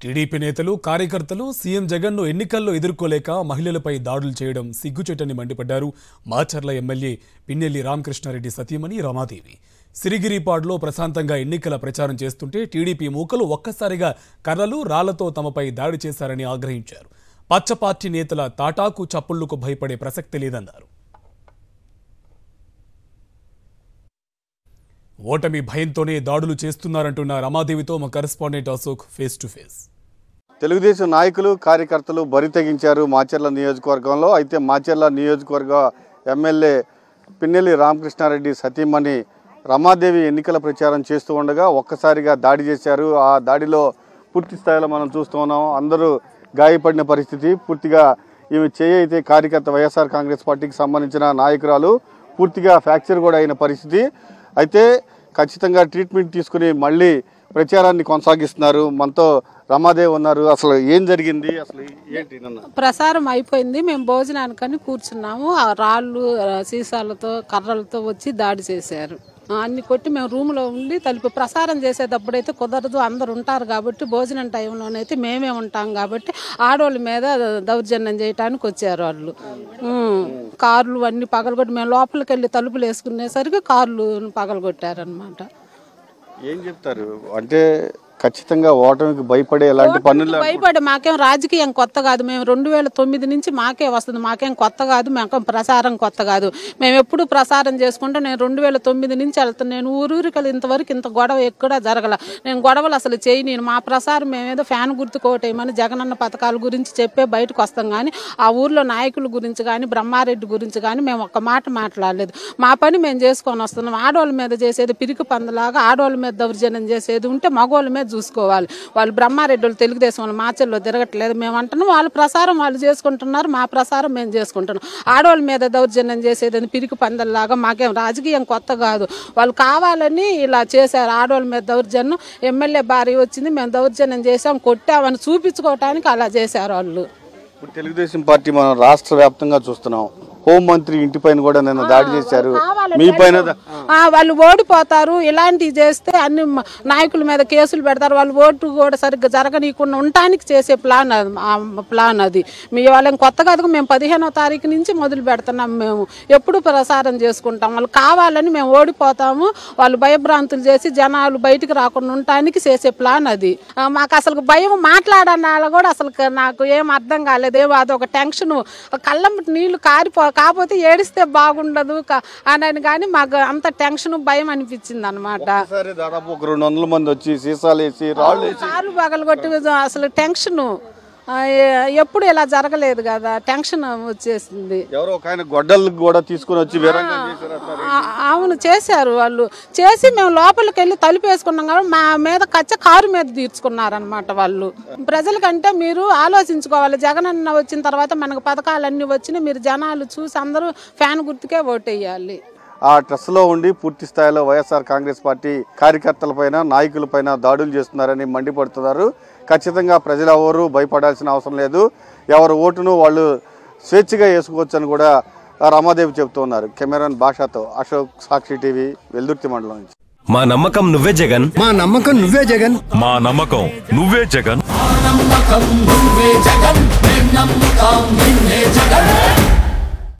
TDP నేతలు కార్యకర్తలు CM జగన్ను ఎన్నికల్లో ఎదుర్కోలేక మహిళలపై దాడులు చేయడం సిగ్గుచేటని మండిపడ్డారు మాచర్ల ఎమ్మెల్యే పిన్నెల్లి రామకృష్ణారెడ్డి సతీమణి రమాదేవి. సిరిగిరిపాడులో ప్రశాంతంగా ఎన్నికల ప్రచారం చేస్తుంటే టీడీపీ మూకలు ఒక్కసారిగా కర్రలు రాళ్లతో తమపై దాడి చేశారని ఆగ్రహించారు. పచ్చ పార్టీ నేతల తాటాకు చప్పుళ్లకు భయపడే ప్రసక్తి లేదన్నారు. ఓటమి భయంతోనే దాడులు చేస్తున్నారంటున్న రమాదేవితో మా correspondent Ashok face to face. Telugu Desam నాయకులు కార్యకర్తలు బరి తెగించారు మాచర్ల నియోజకవర్గంలో. అయితే మాచర్ల నియోజకవర్గ ఎమ్మెల్యే పిన్నెల్లి రామకృష్ణారెడ్డి సతీమణి రమాదేవి ఎన్నికల ప్రచారం చేస్తూ ఉండగా ఒక్కసారిగా దాడి చేశారు. ఆ దాడిలో పూర్తి స్థాయిలో మనం చూస్తూ ఉన్నాం. అందరూ గాయపడిన పరిస్థితి. పూర్తిగా ఈమె అయితే కార్యకర్త వైఎస్ఆర్ కాంగ్రెస్ పార్టీకి సంబంధించిన నాయకురాలు పూర్తిగా ఫ్రాక్చర్ కూడా అయిన పరిస్థితి. అయితే ఖచ్చితంగా ట్రీట్మెంట్ తీసుకుని మళ్ళీ ప్రచారాన్ని కొనసాగిస్తున్నారు. మనతో రమాదేవి ఉన్నారు. అసలు ఏం జరిగింది, అసలు ఏంటి? ప్రసారం అయిపోయింది, మేము భోజనానికని కూర్చున్నాము. ఆ రాళ్ళు సీసాలతో కర్రలతో వచ్చి దాడి చేశారు. అన్ని కొట్టి మేము రూమ్లో ఉండి తలుపు ప్రసారం చేసేటప్పుడైతే కుదరదు, అందరు ఉంటారు కాబట్టి భోజనం టైంలోనైతే మేమే ఉంటాం కాబట్టి ఆడవాళ్ళ మీద దౌర్జన్యం చేయడానికి వచ్చారు వాళ్ళు. కార్లు అన్ని పగలగొట్టి మేము లోపలికి వెళ్ళి తలుపులు వేసుకునేసరికి కార్లు పగలగొట్టారనమాట. ఏం చెప్తారు అంటే ఖచ్చితంగా ఓటమికి భయపడే ఎలాంటి పనులు భయపడే మాకేం రాజకీయం కొత్త కాదు. మేము 2009 నుంచి మాకే వస్తుంది, మాకేం కొత్త కాదు, మాకేం ప్రసారం కొత్త కాదు. మేము ఎప్పుడు ప్రసారం చేసుకుంటే నేను 2009 నుంచి వెళ్తాను. నేను ఊరూరికి ఇంతవరకు ఇంత గొడవ ఎక్కడా జరగల. నేను గొడవలు అసలు నేను మా ప్రసారం మేమేదో ఫ్యాన్ గుర్తు కోటేయమని జగనన్న పథకాల గురించి చెప్పే బయటకు వస్తాం కానీ ఆ ఊర్లో నాయకుల గురించి కానీ బ్రహ్మారెడ్డి గురించి కానీ మేము ఒక్క మాట మాట్లాడలేదు. మా పని మేము చేసుకొని వస్తున్నాం. ఆడవాళ్ళ మీద చేసేది పిరికి పందలాగా ఆడవాళ్ళ మీద దౌర్జన్యం చేసేది ఉంటే మగవాళ్ళ మీద చూసుకోవాలి. వాళ్ళు బ్రహ్మారెడ్డి వాళ్ళు తెలుగుదేశం వాళ్ళు మాచర్లో తిరగట్లేదు. మేము అంటున్నాం వాళ్ళ ప్రసారం వాళ్ళు చేసుకుంటున్నారు, మా ప్రసారం మేము చేసుకుంటున్నాం. ఆడవాళ్ళ మీద దౌర్జన్యం చేసేదని పిరికి పందల్లాగా మాకేం రాజకీయం కొత్త కాదు. వాళ్ళు కావాలని ఇలా చేశారు. ఆడవాళ్ళ మీద దౌర్జన్యం, ఎమ్మెల్యే భార్య వచ్చింది మేము దౌర్జన్యం చేసాం కొట్టామని చూపించుకోవటానికి అలా చేశారు వాళ్ళు. తెలుగుదేశం పార్టీ మనం రాష్ట్ర వ్యాప్తంగా చూస్తున్నాం. హోంమంత్రి ఇంటి పైన కూడా నిన్న దాడి చేశారు. మీ పైన వాళ్ళు ఓడిపోతారు, ఇలాంటివి చేస్తే అన్ని నాయకుల మీద కేసులు పెడతారు. వాళ్ళు ఓటు కూడా సరిగ్గా జరగనీయకుండా ఉండటానికి చేసే ప్లాన్ అది. మీ వాళ్ళని కొత్త కాదు, మేము 15వ తారీఖు నుంచి మొదలు పెడుతున్నాం. మేము ఎప్పుడు ప్రసారం చేసుకుంటాం. వాళ్ళు కావాలని మేము ఓడిపోతాము, వాళ్ళు భయభ్రాంతులు చేసి జనాలు బయటికి రాకుండా ఉండటానికి చేసే ప్లాన్ అది. మాకు అసలు భయం మాట్లాడాల కూడా అసలు నాకు ఏం అర్థం కాలేదేమో. అదొక టెన్షన్, కళ్ళ నీళ్లు కాకపోతే ఏడిస్తే బాగుండదు అని కానీ మాకు అంత టెన్షన్ భయం అనిపించింది అనమాట. దాదాపు 200 మంది వచ్చి సీసాలు వేసి రాళ్ళు పగలగొట్టి అసలు టెన్షన్ ఎప్పుడు ఇలా జరగలేదు కదా, టెన్షన్ వచ్చేసింది. గొడ్డలు కూడా తీసుకుని వచ్చి అవును చేశారు. వాళ్ళు చేసి మేము లోపలికి వెళ్ళి తలుపు వేసుకున్నాం కాబట్టి మా మీద కచ్చ కారు మీద తీర్చుకున్నారనమాట వాళ్ళు. ప్రజలకంటే మీరు ఆలోచించుకోవాలి. జగనన్న వచ్చిన తర్వాత మనకు పథకాలన్నీ వచ్చినాయి. మీరు జనాలు చూసి అందరూ ఫ్యాన్ గుర్తుకే ఓటేయాలి. ఆ డ్రెస్లో ఉండి పూర్తి స్థాయిలో వైఎస్ఆర్ కాంగ్రెస్ పార్టీ కార్యకర్తలపైన నాయకులపైన దాడులు చేస్తున్నారని మండిపడుతున్నారు. ఖచ్చితంగా ప్రజలు ఎవరు భయపడాల్సిన అవసరం లేదు, ఎవరు ఓటును వాళ్ళు స్వేచ్ఛగా వేసుకోవచ్చు అని కూడా రమాదేవి చెబుతున్నారు. కెమెరాన్ భాషతో అశోక్, సాక్షి టీవీ, వెల్దుర్తి మండలం నుంచి. మా నమ్మకం నువ్వే జగన్, మా నమ్మకం నువ్వే జగన్, మా నమ్మకం నువ్వే జగన్.